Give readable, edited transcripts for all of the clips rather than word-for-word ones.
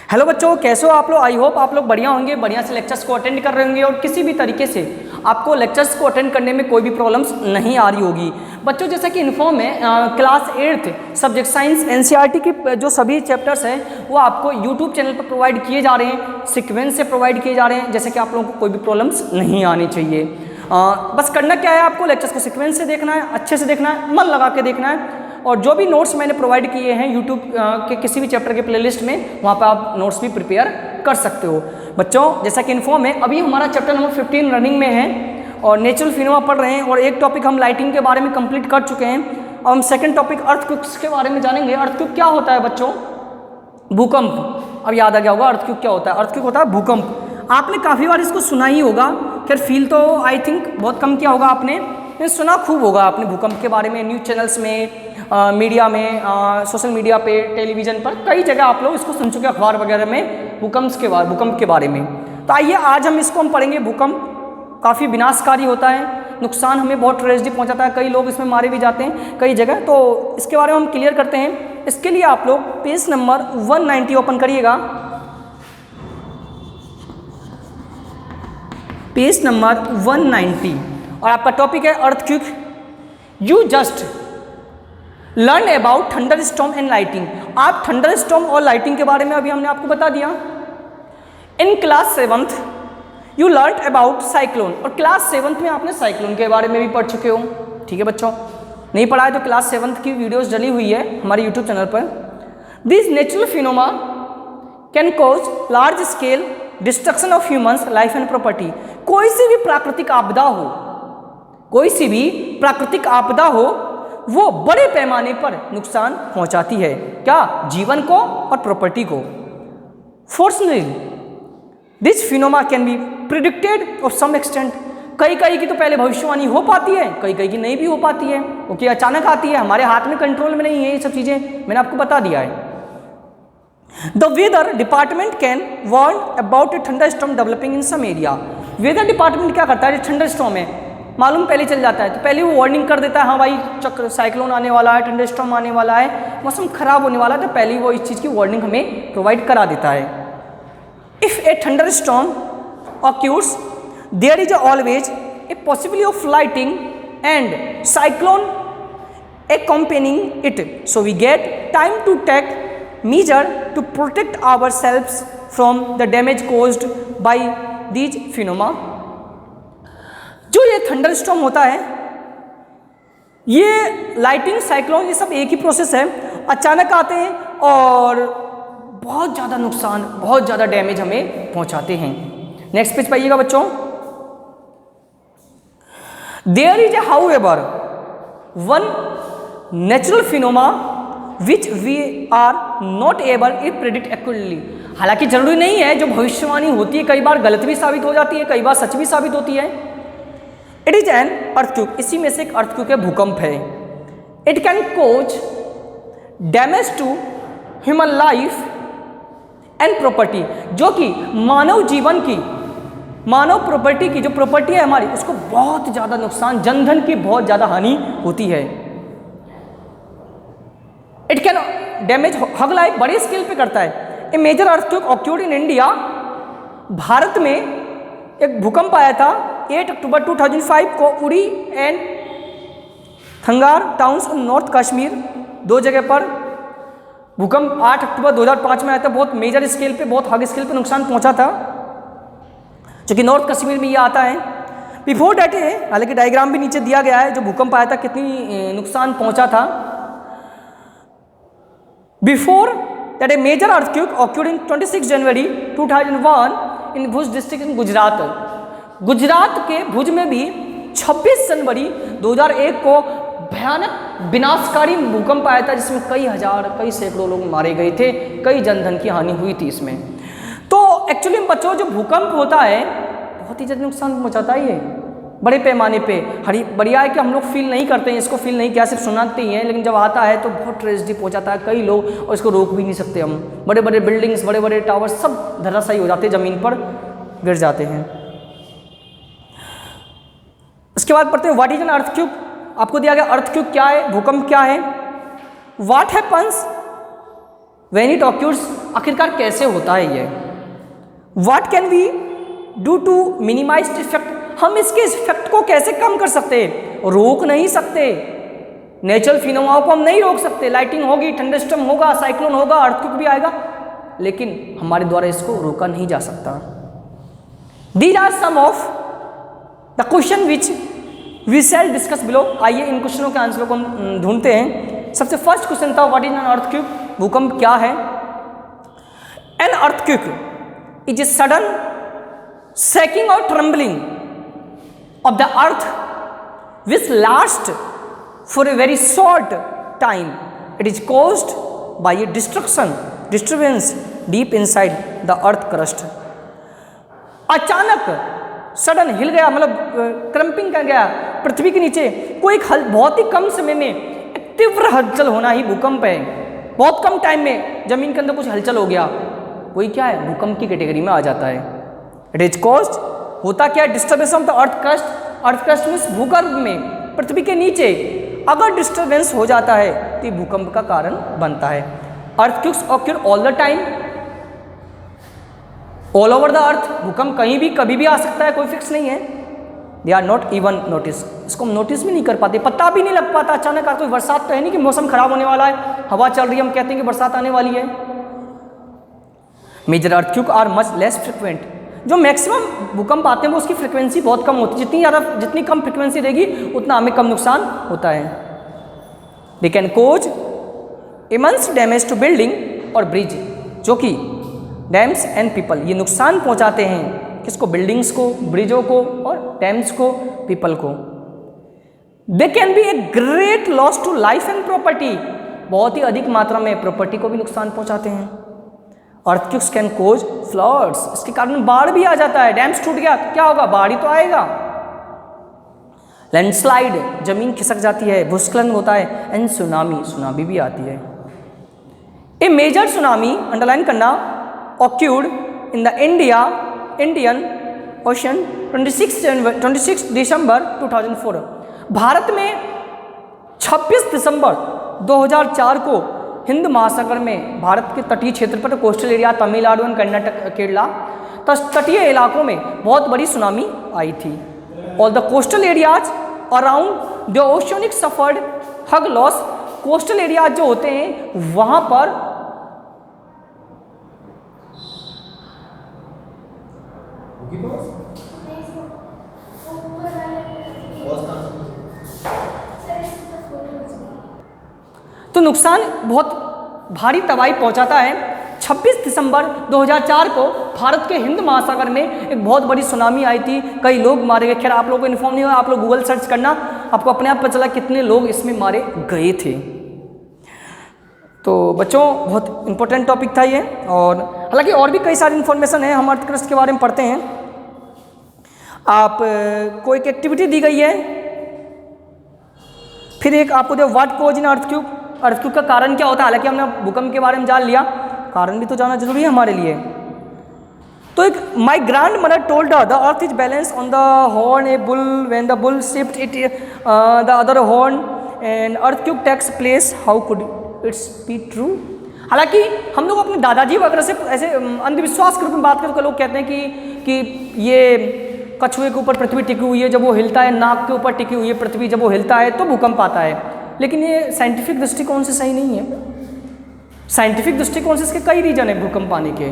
Hello बच्चों, कैसे हो आप लोग। आई होप आप लोग बढ़िया होंगे, बढ़िया से लेक्चर्स को अटेंड कर रहे होंगे और किसी भी तरीके से आपको लेक्चर्स को अटेंड करने में कोई भी प्रॉब्लम्स नहीं आ रही होगी। बच्चों जैसा कि इन्फॉर्म है, class 8th subject science NCERT की जो सभी चैप्टर्स हैं वो आपको यूट्यूब चैनल पर प्रोवाइड किए जा रहे हैं, सीक्वेंस से प्रोवाइड किए जा रहे हैं, जैसे कि आप लोगों को कोई भी प्रॉब्लम्स नहीं आनी चाहिए। बस करना क्या है, आपको लेक्चर्स को सीक्वेंस से देखना है, अच्छे से देखना है, मन लगा के देखना है। और जो भी नोट्स मैंने प्रोवाइड किए हैं यूट्यूब के किसी भी चैप्टर के प्लेलिस्ट में, वहाँ पर आप नोट्स भी प्रिपेयर कर सकते हो। बच्चों जैसा कि इन्फॉर्म है, अभी हमारा चैप्टर नंबर 15 रनिंग में है और नेचुरल फिनोमेना पढ़ रहे हैं और एक टॉपिक हम लाइटिंग के बारे में कंप्लीट कर चुके हैं और हम सेकंड टॉपिक अर्थक्वेक्स के बारे में जानेंगे। अर्थक्वेक क्या होता है बच्चों? भूकंप। अब याद आ गया होगा अर्थक्वेक क्या होता है। अर्थक्वेक होता है भूकंप। आपने काफ़ी बार इसको सुना ही होगा, फिर फील तो आई थिंक बहुत कम किया होगा आपने, सुना खूब होगा आपने भूकंप के बारे में, न्यूज़ चैनल्स में, मीडिया में, सोशल मीडिया पे, टेलीविज़न पर, कई जगह आप लोग इसको सुन चुके हैं, अखबार वगैरह में भूकंप के बारे में। तो आइए आज हम इसको पढ़ेंगे। भूकंप काफ़ी विनाशकारी होता है, नुकसान हमें बहुत ट्रेजेडी पहुंचाता है, कई लोग इसमें मारे भी जाते हैं कई जगह। तो इसके बारे में हम क्लियर करते हैं। इसके लिए आप लोग पेज नंबर 190 ओपन करिएगा। पेज नंबर 190 और आपका टॉपिक है earthquake. You just learn about thunder storm and lighting. आप थंडर स्टॉर्म और लाइटिंग के बारे में अभी हमने आपको बता दिया। In class 7th you learn about cyclone, और क्लास 7th में आपने साइक्लोन के बारे में भी पढ़ चुके हो। ठीक है बच्चों, नहीं पढ़ा है तो क्लास 7th की वीडियोस डली हुई है हमारे यूट्यूब चैनल पर। This natural phenomena can cause large scale destruction of humans life and property. कोई सी भी प्राकृतिक आपदा हो, कोई सी भी प्राकृतिक आपदा हो, वो बड़े पैमाने पर नुकसान पहुंचाती है। क्या? जीवन को और प्रॉपर्टी को। Fortunately this phenomena can be predicted of some extent. कई की तो पहले भविष्यवाणी हो पाती है, कई की नहीं भी हो पाती है, क्योंकि अचानक आती है, हमारे हाथ में, कंट्रोल में नहीं है ये सब चीज़ें, मैंने आपको बता दिया है। The weather department can warn about a thunder storm developing in some area. Weather department क्या करता है? थंडर स्टॉर्म है, मालूम पहले चल जाता है तो पहले वो वार्निंग कर देता है, हाँ भाई चक्र साइक्लोन आने वाला है, थंडर स्टॉर्म आने वाला है, मौसम खराब होने वाला है, तो पहले वो इस चीज़ की वार्निंग हमें प्रोवाइड करा देता है। If a thunder storm occurs there is always a possibility of lighting and cyclone accompanying it, so we get time to take measure to protect ourselves from the damage caused by these phenomena। जो ये thunder storm होता है, ये lighting, cyclone, ये सब एक ही process है, अचानक आते हैं और बहुत ज़्यादा नुकसान, बहुत ज़्यादा डैमेज हमें पहुंचाते हैं। नेक्स्ट पेज पाइएगा बच्चों। There is however one natural phenomena which we are not able to predict accurately. हालांकि जरूरी नहीं है, जो भविष्यवाणी होती है कई बार गलत भी साबित हो जाती है, कई बार सच भी साबित होती है। इट इज एन अर्थक्वेक, इसी में से एक अर्थक्वेक है, भूकंप है। It can cause damage to human life and property, जो कि मानव जीवन की, मानव प्रॉपर्टी की, जो प्रॉपर्टी है हमारी, उसको बहुत ज़्यादा नुकसान, जनधन की बहुत ज़्यादा हानि होती है। It can damage huge life, बड़े स्केल पे करता है। A major earthquake occurred in India, भारत में एक भूकंप आया था 8 अक्टूबर 2005 को Uri and Tangdhar towns north Kashmir, दो जगह पर भूकंप 8 अक्टूबर 2005 में आया था। बहुत मेजर स्केल पे, बहुत हाई स्केल पे नुकसान पहुंचा था, जो कि नॉर्थ कश्मीर में ये आता है। बिफोर डैट है, हालांकि डायग्राम भी नीचे दिया गया है, जो भूकंप आया था कितनी नुकसान पहुंचा था। Before that a major earthquake occurred in 26 January 2001 in Bhuj district in Gujarat. Gujarat के भुज में भी 26 जनवरी 2001 को भयानक विनाशकारी भूकंप आया था, जिसमें कई हजार, कई सैकड़ों लोग मारे गए थे, कई जनधन की हानि हुई थी इसमें। तो एक्चुअली बच्चों, जो भूकंप होता है बहुत ही ज़्यादा नुकसान पहुंचाता है, ये बड़े पैमाने पे। बढ़िया है कि हम लोग फील नहीं करते हैं, इसको फील नहीं किया, सिर्फ सुनाते ही हैं, लेकिन जब आता है तो बहुत ट्रेजेडी पहुंचाता है कई लोग, और इसको रोक भी नहीं सकते हम। बड़े बड़े बिल्डिंग्स, बड़े बड़े टावर सब धराशायी हो जाते हैं, ज़मीन पर गिर जाते हैं। इसके बाद पढ़ते हैं व्हाट इज एन अर्थक्वेक। आपको दिया गया अर्थक्वेक क्या है, भूकंप क्या है। What happens when it occurs, आखिरकार कैसे होता है ये? What can we do to minimize effect, हम इसके इफेक्ट को कैसे कम कर सकते हैं? रोक नहीं सकते, नेचुरल फिनोमेना को हम नहीं रोक सकते, लाइटिंग होगी, थंडरस्टॉर्म होगा, साइक्लोन होगा, अर्थक्वेक भी आएगा, लेकिन हमारे द्वारा इसको रोका नहीं जा सकता। These are some of the question which we shall discuss below. आइए इन क्वेश्चनों के आंसरों को हम ढूंढते हैं। सबसे फर्स्ट क्वेश्चन था व्हाट इज एन अर्थक्वेक, भूकंप क्या है? An earthquake is a sudden shaking or trembling of the earth which lasts for a very short time. It is caused by a disturbance deep inside the earth crust. अचानक sudden हिल गया, मतलब krumping कर गया पृथ्वी के नीचे, कोई बहुत ही कम समय में एक तीव्र हलचल होना ही भूकंप है। बहुत कम टाइम में जमीन के अंदर कुछ हलचल हो गया, वही क्या है? भूकंप की कैटेगरी में आ जाता है। इट इज कॉज्ड, होता क्या है? Disturbance of the earth crust. Earth crust means भूगर्भ में, पृथ्वी के नीचे अगर डिस्टर्बेंस हो जाता है तो भूकंप का कारण बनता है। Earthquakes occur all the time, all over the earth. भूकंप कहीं भी कभी भी आ सकता है, कोई फिक्स नहीं है। They are not even notice, इसको हम नोटिस भी नहीं कर पाते, पता भी नहीं लग पाता। अचानक कोई बरसात तो है नहीं कि मौसम खराब होने वाला है, हवा चल रही है, हम कहते हैं कि बरसात आने वाली है। Major earthquake are much less frequent, जो मैक्सिमम भूकंप आते हैं वो उसकी फ्रिक्वेंसी बहुत कम होती है, जितनी कम फ्रिक्वेंसी रहेगी उतना हमें कम नुकसान होता है। They can cause immense damage to building और ब्रिज, जो कि डैम्स एंड पीपल, ये नुकसान पहुंचाते हैं किसको? बिल्डिंग्स को, ब्रिजों को और डैम्स को, पीपल को। They can be a great loss to life and property, बहुत ही अधिक मात्रा में प्रॉपर्टी को भी नुकसान पहुंचाते हैं। अर्थक्वेक्स कैन कोज फ्लड्स, इसके कारण बाढ़ भी आ जाता है। डैम्स टूट गया क्या होगा? बाढ़ ही तो आएगा। लैंडस्लाइड, जमीन खिसक जाती है, भूस्खलन होता है। एंड सुनामी, सुनामी भी आती है। ए मेजर सुनामी, अंडरलाइन करना, occurred in the Indian ocean 26 दिसंबर 2004। भारत में 26 दिसंबर 2004 को हिंद महासागर में, भारत के तटीय क्षेत्र पर, coastal area Tamil Nadu and Karnataka, Kerala, तटीय इलाकों में बहुत बड़ी सुनामी आई थी। और the coastal areas around the oceanic suffered hug loss, coastal areas जो होते हैं वहां पर तो नुकसान बहुत भारी तबाही पहुंचाता है। 26 दिसंबर 2004 को भारत के हिंद महासागर में एक बहुत बड़ी सुनामी आई थी, कई लोग मारे गए। खैर आप लोगों को इन्फॉर्म नहीं हुआ, आप लोग गूगल सर्च करना, आपको अपने आप पता चला कितने लोग इसमें मारे गए थे। तो बच्चों बहुत इंपॉर्टेंट टॉपिक था ये, और हालांकि और भी कई सारी इन्फॉर्मेशन है, हम अर्थ क्रस्ट के बारे में पढ़ते हैं। आप को एक एक्टिविटी दी गई है, फिर एक आपको दे what cause in earthquake, earthquake का कारण क्या होता है। हालांकि हमने भूकंप के बारे में जान लिया, कारण भी तो जानना जरूरी है हमारे लिए। तो एक my grand mother told the earth is balance on the horn a bull when the bull shift it the other horn and earthquake takes place, how could its be true. हालांकि हम लोग अपने दादाजी वगैरह से ऐसे अंधविश्वास के रूप में बात करके लोग कहते हैं कि ये कछुए के ऊपर पृथ्वी टिकी हुई है, जब वो हिलता है, नाक के ऊपर टिकी हुई है पृथ्वी, जब वो हिलता है तो भूकंप आता है। लेकिन ये साइंटिफिक दृष्टिकोण से सही नहीं है। साइंटिफिक दृष्टिकोण से इसके कई रीजन है भूकंप आने के,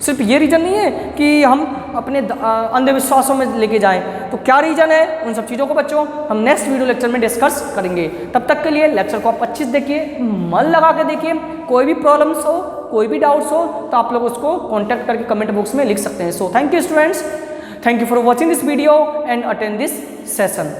सिर्फ ये रीजन नहीं है कि हम अपने अंधविश्वासों में लेके जाएं। तो क्या रीजन है, उन सब चीज़ों को बच्चों हम नेक्स्ट वीडियो लेक्चर में डिस्कस करेंगे। तब तक के लिए लेक्चर को आप अच्छे से देखिए, मन लगा के देखिए। कोई भी प्रॉब्लम्स हो, कोई भी डाउट्स हो तो आप लोग उसको कॉन्टैक्ट करके कमेंट बॉक्स में लिख सकते हैं। So thank you students, thank you for watching this video and attend this session.